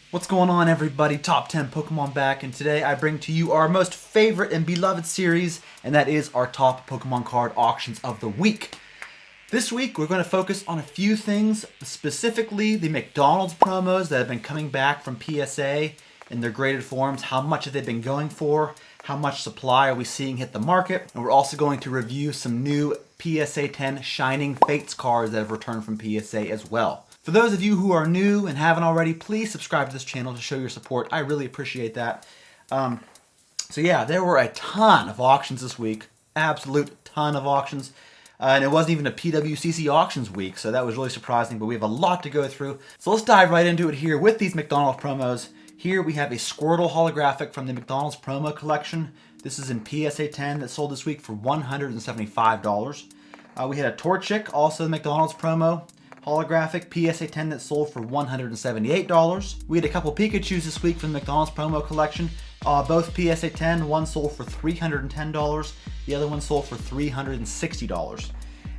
What's going on, everybody? Top 10 Pokemon back, and today I bring to you our most favorite and beloved series, and that is our top Pokemon card auctions of the week. This week we're going to focus on a few things, specifically the McDonald's promos that have been coming back from PSA in their graded forms. How much have they been going for? How much supply are we seeing hit the market? And we're also going to review some new PSA 10 Shining Fates cards that have returned from PSA as well. For those of you who are new and haven't already, please subscribe to this channel to show your support. I really appreciate that. So yeah, there were a ton of auctions this week. Absolute ton of auctions. And it wasn't even a PWCC auctions week, so that was really surprising, but we have a lot to go through. So let's dive right into it here with these McDonald's promos. Here we have a Squirtle holographic from the McDonald's promo collection. This is in PSA 10 that sold this week for $175. We had a Torchic, also the McDonald's promo holographic, PSA 10 that sold for $178. We had a couple Pikachus this week from the McDonald's promo collection. Both PSA 10, one sold for $310, the other one sold for $360.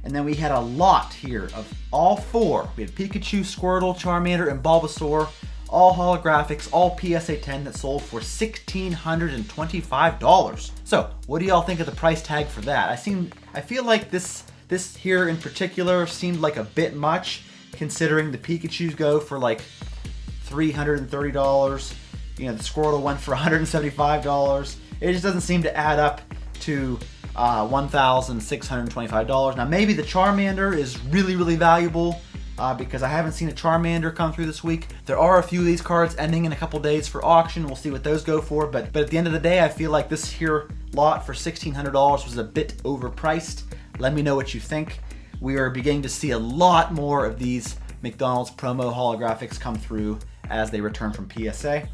And then we had a lot here of all four. We had Pikachu, Squirtle, Charmander, and Bulbasaur, all holographics, all PSA 10 that sold for $1,625. So, what do y'all think of the price tag for that? I feel like this here in particular seemed like a bit much, considering the Pikachus go for like $330. You know, the Squirtle went for $175. It just doesn't seem to add up to $1,625. Now, maybe the Charmander is really, really valuable because I haven't seen a Charmander come through this week. There are a few of these cards ending in a couple days for auction. We'll see what those go for. But at the end of the day, I feel like this here lot for $1,600 was a bit overpriced. Let me know what you think. We are beginning to see a lot more of these McDonald's promo holographics come through as they return from PSA.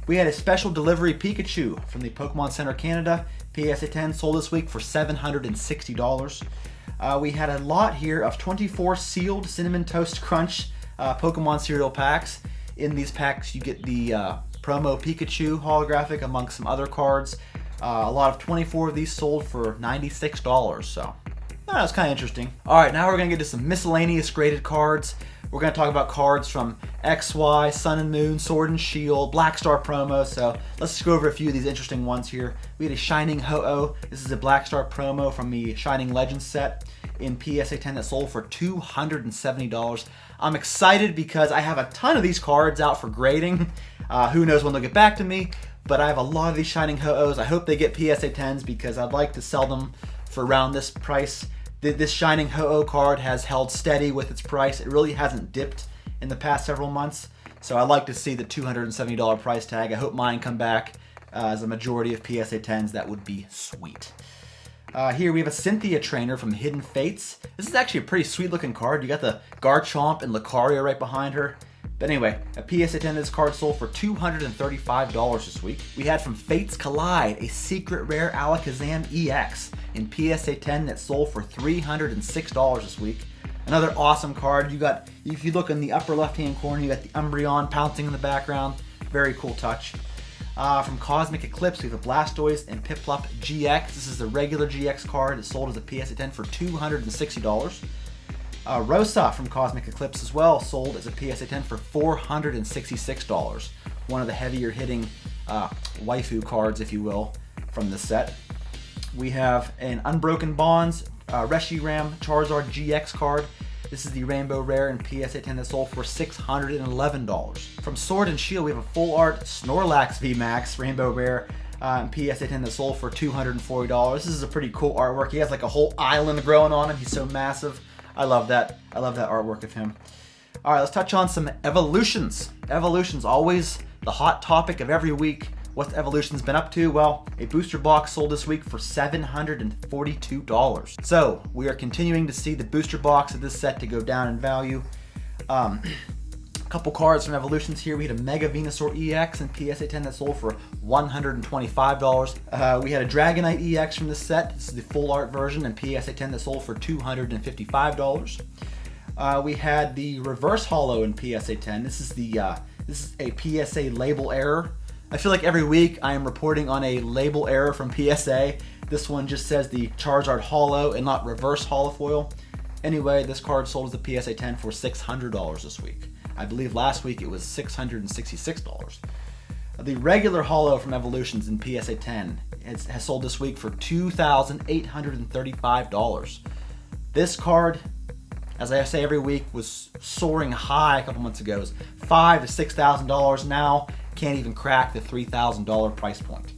We had a special delivery Pikachu from the Pokemon Center Canada. PSA 10 sold this week for $760. We had a lot here of 24 sealed Cinnamon Toast Crunch Pokemon cereal packs. In these packs you get the promo Pikachu holographic amongst some other cards. A lot of 24 of these sold for $96, so that was kind of interesting. Alright, now we're going to get to some miscellaneous graded cards. We're going to talk about cards from XY, Sun and Moon, Sword and Shield, Black Star promo. So let's just go over a few of these interesting ones here. We had a Shining Ho-Oh. This is a Black Star promo from the Shining Legends set in PSA 10 that sold for $270. I'm excited because I have a ton of these cards out for grading. Who knows when they'll get back to me, but I have a lot of these Shining Ho-Ohs. I hope they get PSA 10s because I'd like to sell them for around this price. This Shining Ho-Oh card has held steady with its price. It really hasn't dipped in the past several months. So I like to see the $270 price tag. I hope mine come back as a majority of PSA 10s. That would be sweet. Here we have a Cynthia Trainer from Hidden Fates. This is actually a pretty sweet looking card. You got the Garchomp and Lucario right behind her. But anyway, a PSA 10 this card sold for $235 this week. We had from Fates Collide a secret rare Alakazam EX in PSA 10 that sold for $306 this week. Another awesome card. You got, if you look in the upper left hand corner, you got the Umbreon pouncing in the background. Very cool touch. From Cosmic Eclipse, we have a Blastoise and Piplup GX. This is the regular GX card. It's sold as a PSA 10 for $260. Rosa from Cosmic Eclipse as well, sold as a PSA 10 for $466. One of the heavier hitting waifu cards, if you will, from the set. We have an Unbroken Bonds Reshiram Charizard GX card. This is the Rainbow Rare in PSA 10 that sold for $611. From Sword and Shield, we have a full art Snorlax VMAX Rainbow Rare in PSA 10 that sold for $240. This is a pretty cool artwork. He has like a whole island growing on him. He's so massive. I love that. I love that artwork of him. All right, let's touch on some evolutions. Evolutions, always the hot topic of every week. What's Evolution's been up to? Well, a booster box sold this week for $742. So we are continuing to see the booster box of this set to go down in value. A couple cards from Evolutions here. We had a Mega Venusaur EX in PSA 10 that sold for $125. We had a Dragonite EX from this set. This is the full art version in PSA 10 that sold for $255. We had the Reverse Holo in PSA 10. This is a PSA label error. I feel like every week I am reporting on a label error from PSA. This one just says the Charizard Holo and not Reverse Holofoil. Anyway, this card sold as a PSA 10 for $600 this week. I believe last week it was $666. The regular holo from Evolutions in PSA 10 has sold this week for $2,835. This card, as I say every week, was soaring high a couple months ago. It was $5,000 to $6,000 now. Can't even crack the $3,000 price point.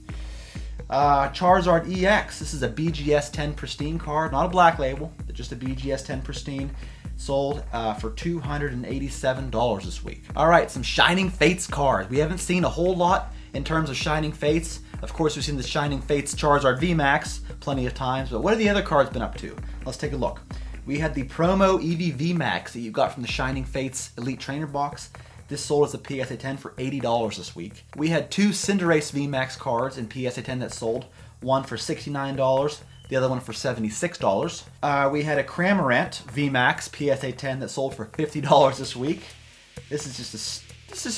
Charizard EX. This is a BGS 10 Pristine card, not a black label, but just a BGS 10 Pristine. Sold for $287 this week. All right, some Shining Fates cards. We haven't seen a whole lot in terms of Shining Fates. Of course, we've seen the Shining Fates Charizard VMAX plenty of times, but what have the other cards been up to? Let's take a look. We had the promo EV VMAX that you got from the Shining Fates Elite Trainer box. This sold as a PSA 10 for $80 this week. We had two Cinderace VMAX cards in PSA 10 that sold, one for $69, the other one for $76. We had a Cramorant VMAX PSA 10 that sold for $50 this week. This is just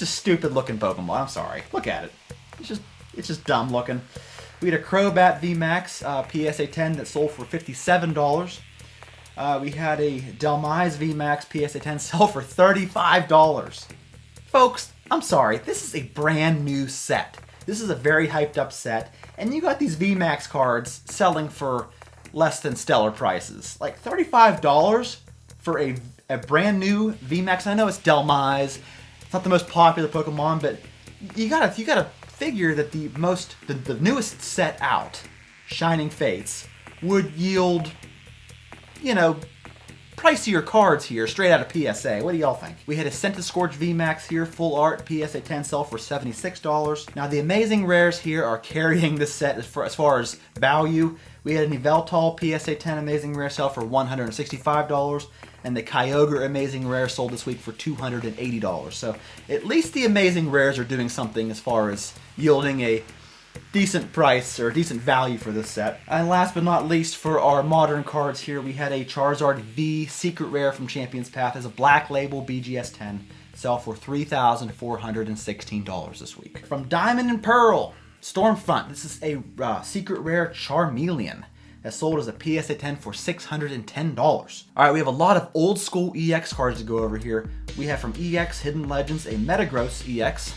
a stupid looking Pokemon. I'm sorry. Look at it. It's just dumb looking. We had a Crobat VMAX PSA 10 that sold for $57. We had a Delmise VMAX PSA 10 sell for $35. Folks, I'm sorry. This is a brand new set. This is a very hyped up set, and you got these VMAX cards selling for less than stellar prices. Like $35 for a brand new VMAX. I know it's Delmise. It's not the most popular Pokemon, but you gotta figure that the newest set out, Shining Fates, would yield, pricier cards here, straight out of PSA. What do y'all think? We had a Centiskorch VMAX here, full art, PSA 10 sell for $76. Now the Amazing Rares here are carrying this set as far as value. We had an Yveltal PSA 10 Amazing Rare sell for $165, and the Kyogre Amazing Rare sold this week for $280. So at least the Amazing Rares are doing something as far as yielding a decent price or decent value for this set. And last but not least, for our modern cards here, we had a Charizard V Secret Rare from Champion's Path as a black label BGS 10, sell for $3,416 this week. From Diamond and Pearl, Stormfront, this is a Secret Rare Charmeleon that sold as a PSA 10 for $610. All right, we have a lot of old school EX cards to go over here. We have from EX Hidden Legends a Metagross EX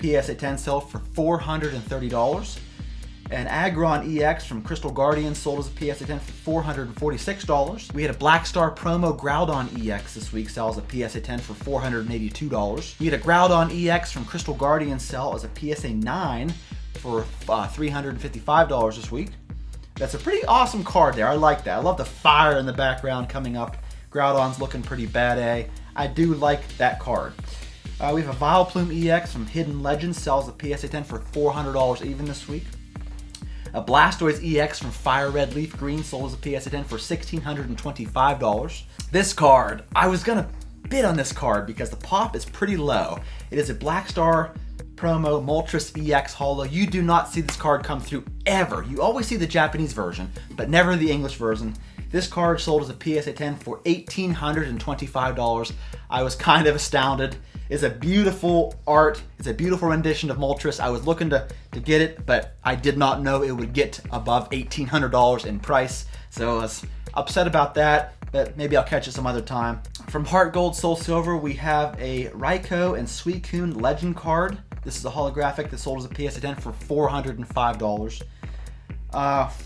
PSA 10 sell for $430. An Aggron EX from Crystal Guardian sold as a PSA 10 for $446. We had a Black Star Promo Groudon EX this week, sells a PSA 10 for $482. We had a Groudon EX from Crystal Guardian sell as a PSA 9 for $355 this week. That's a pretty awesome card there. I like that. I love the fire in the background coming up. Groudon's looking pretty bad. I do like that card. We have a Vileplume EX from Hidden Legends, sells a PSA 10 for $400 even this week. A Blastoise EX from Fire Red Leaf Green sold as a PSA 10 for $1,625. This card, I was gonna bid on this card because the pop is pretty low. It is a Black Star Promo Moltres EX Holo. You do not see this card come through ever. You always see the Japanese version, but never the English version. This card sold as a PSA 10 for $1,825. I was kind of astounded. It's a beautiful art. It's a beautiful rendition of Moltres. I was looking to get it, but I did not know it would get above $1,800 in price. So I was upset about that, but maybe I'll catch it some other time. From Heart Gold, Soul Silver, we have a Raikou and Suicune Legend card. This is a holographic that sold as a PSA 10 for $405.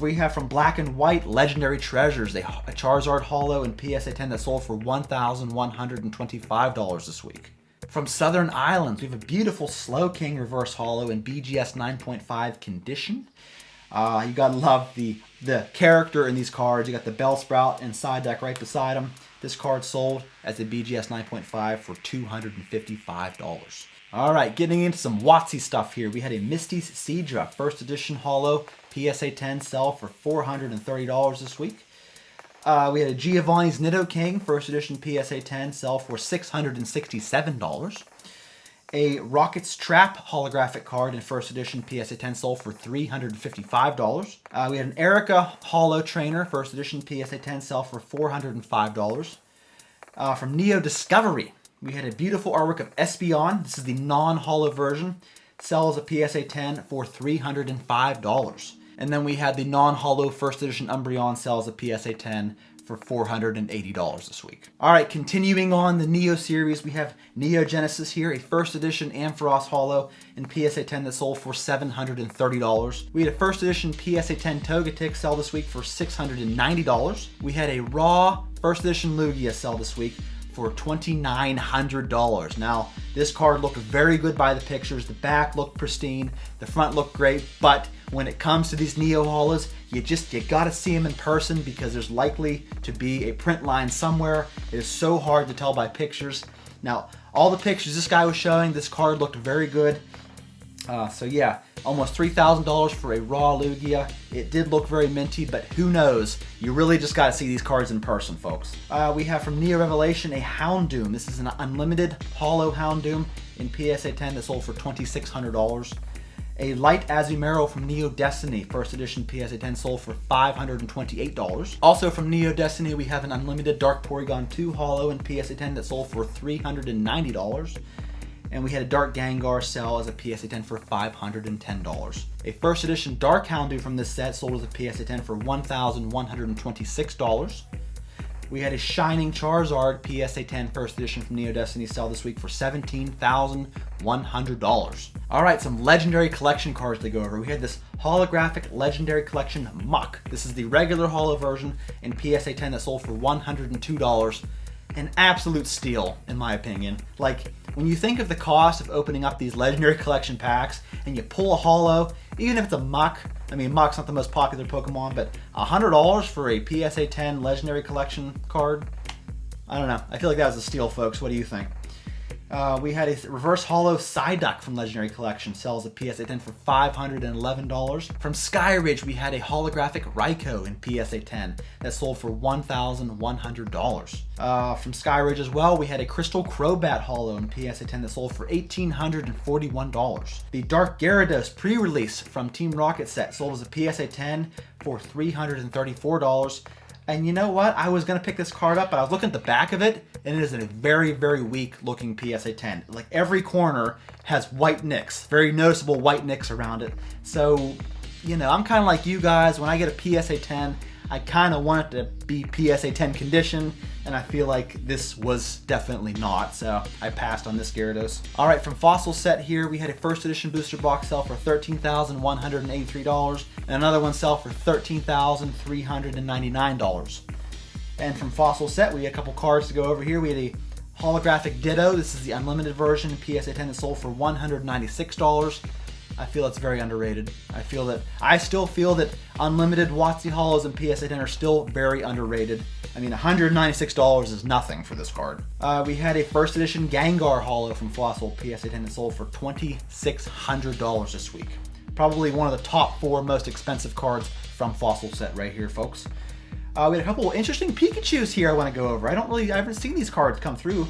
We have from Black and White Legendary Treasures, a Charizard Holo and PSA 10 that sold for $1,125 this week. From Southern Islands, we have a beautiful Slowking Reverse Holo in BGS 9.5 condition. You gotta love the character in these cards. You got the Bellsprout and Psyduck right beside them. This card sold as a BGS 9.5 for $255. All right, getting into some WotC stuff here. We had a Misty's Seadra First Edition Holo PSA 10 sell for $430 this week. We had a Giovanni's Nidoking First Edition PSA 10 sell for $667. A Rocket's Trap holographic card in First Edition PSA 10 sold for $355. We had an Erica Holo Trainer First Edition PSA 10 sell for $405. From Neo Discovery, we had a beautiful artwork of Espeon. This is the non-holo version. Sells a PSA 10 for $305. And then we had the non-holo First Edition Umbreon sells a PSA 10 for $480 this week. All right, continuing on the Neo series, we have Neo Genesis here, a first edition Ampharos Holo in PSA 10 that sold for $730. We had a first edition PSA 10 Togetic sell this week for $690. We had a raw first edition Lugia sell this week for $2,900. Now, this card looked very good by the pictures. The back looked pristine, the front looked great, but when it comes to these Neo Holos, you gotta see them in person because there's likely to be a print line somewhere. It is so hard to tell by pictures. Now, all the pictures this guy was showing, this card looked very good. So yeah, almost $3,000 for a raw Lugia. It did look very minty, but who knows? You really just got to see these cards in person, folks. We have from Neo Revelation a Houndoom. This is an unlimited holo Houndoom in PSA 10 that sold for $2,600. A light Azumarill from Neo Destiny, first edition PSA 10, sold for $528. Also from Neo Destiny, we have an unlimited Dark Porygon 2 holo in PSA 10 that sold for $390. And we had a Dark Gengar sell as a PSA 10 for $510. A first edition Dark Houndoom from this set sold as a PSA 10 for $1,126. We had a Shining Charizard PSA 10 first edition from Neo Destiny sell this week for $17,100. Alright, some Legendary Collection cards to go over. We had this Holographic Legendary Collection Muck. This is the regular holo version in PSA 10 that sold for $102. An absolute steal, in my opinion. Like, when you think of the cost of opening up these Legendary Collection packs and you pull a holo, even if it's a Muck, I mean, Muck's not the most popular Pokemon, but $100 for a PSA 10 Legendary Collection card? I don't know. I feel like that was a steal, folks. What do you think? We had a reverse holo Psyduck from Legendary Collection, sells a PSA 10 for $511. From Skyridge, we had a holographic Raikou in PSA 10 that sold for $1,100. From Skyridge as well, we had a Crystal Crobat holo in PSA 10 that sold for $1,841. The Dark Gyarados pre-release from Team Rocket set sold as a PSA 10 for $334. And you know what? I was going to pick this card up, but I was looking at the back of it, and it is a very, very weak looking PSA 10. Like, every corner has white nicks, very noticeable white nicks around it. So, you know, I'm kind of like you guys. When I get a PSA 10, I kind of want it to be PSA 10 condition, and I feel like this was definitely not, so I passed on this Gyarados. Alright, from Fossil Set here, we had a first edition booster box sell for $13,183, and another one sell for $13,399. And from Fossil Set, we had a couple cards to go over here. We had a holographic Ditto. This is the unlimited version, PSA 10 that sold for $196. I feel it's very underrated. I still feel that unlimited WotC holos and PSA 10 are still very underrated. I mean, $196 is nothing for this card. We had a first edition Gengar holo from Fossil PSA 10 that sold for $2,600 this week. Probably one of the top 4 most expensive cards from Fossil Set right here, folks. We had a couple interesting Pikachus here I want to go over. I haven't seen these cards come through.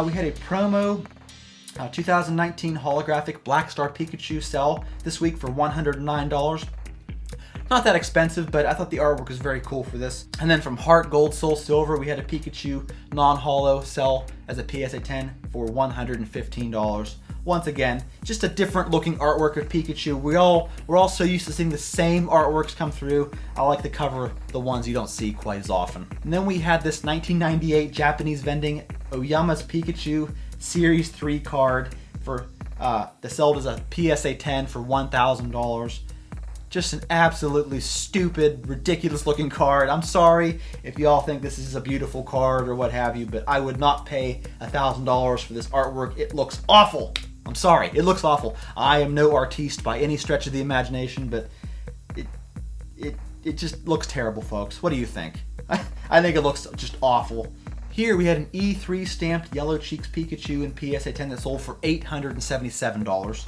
We had a promo 2019 holographic Black Star Pikachu sell this week for $109. Not that expensive, but I thought the artwork was very cool for this. And then from Heart Gold Soul Silver, we had a Pikachu non-holo sell as a PSA 10 for $115. Once again, just a different looking artwork of Pikachu. We're all so used to seeing the same artworks come through. I like to cover the ones you don't see quite as often. And then we had this 1998 Japanese vending Oyama's Pikachu Series 3 card for the sold as a PSA 10 for $1,000. Just an absolutely stupid, ridiculous looking card. I'm sorry if y'all think this is a beautiful card or what have you, but I would not pay $1,000 for this artwork. It looks awful. I'm sorry, it looks awful. I am no artiste by any stretch of the imagination, but it just looks terrible, folks. What do you think? I think it looks just awful. Here we had an E3 stamped Yellow Cheeks Pikachu in PSA 10 that sold for $877.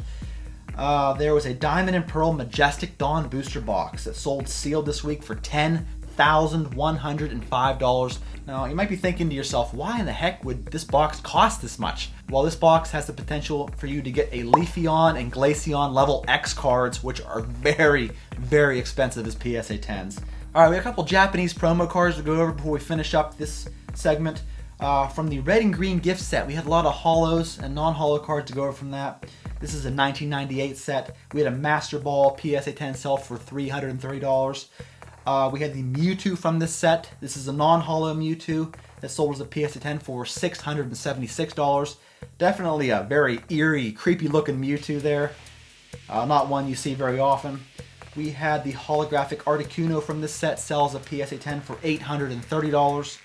There was a Diamond and Pearl Majestic Dawn booster box that sold sealed this week for $10,105. Now, you might be thinking to yourself, why in the heck would this box cost this much? Well, this box has the potential for you to get a Leafeon and Glaceon level X cards, which are very, very expensive as PSA 10s. Alright, we have a couple Japanese promo cards to go over before we finish up this segment. From the red and green gift set, we had a lot of holos and non-holo cards to go over from that. This is a 1998 set. We had a Master Ball PSA 10 sell for $330. We had the Mewtwo from this set. This is a non-holo Mewtwo that sold as a PSA 10 for $676. Definitely a very eerie, creepy looking Mewtwo there. Not one you see very often. We had the holographic Articuno from this set, sells a PSA 10 for $830.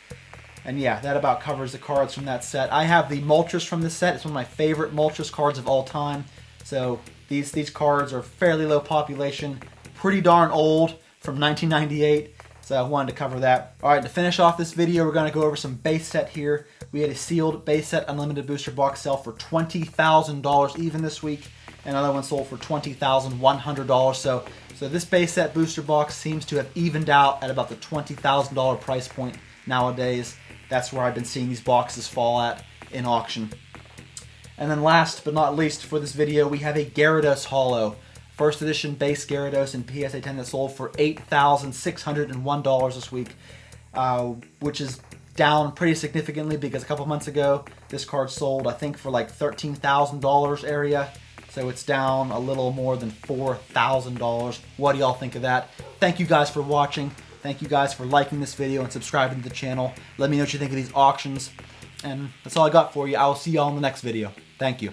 And yeah, that about covers the cards from that set. I have the Moltres from this set. It's one of my favorite Moltres cards of all time. So these cards are fairly low population, pretty darn old, from 1998. So I wanted to cover that. Alright, to finish off this video, we're going to go over some base set here. We had a sealed base set unlimited booster box sell for $20,000 even this week. Another one sold for $20,100. So this base set booster box seems to have evened out at about the $20,000 price point nowadays. That's where I've been seeing these boxes fall at in auction. And then last but not least for this video, we have a Gyarados Holo. First edition base Gyarados in PSA 10 that sold for $8,601 this week, which is down pretty significantly because a couple months ago this card sold, I think, for like $13,000 area. So it's down a little more than $4,000. What do y'all think of that? Thank you guys for watching. Thank you guys for liking this video and subscribing to the channel. Let me know what you think of these auctions. And that's all I got for you. I will see y'all in the next video. Thank you.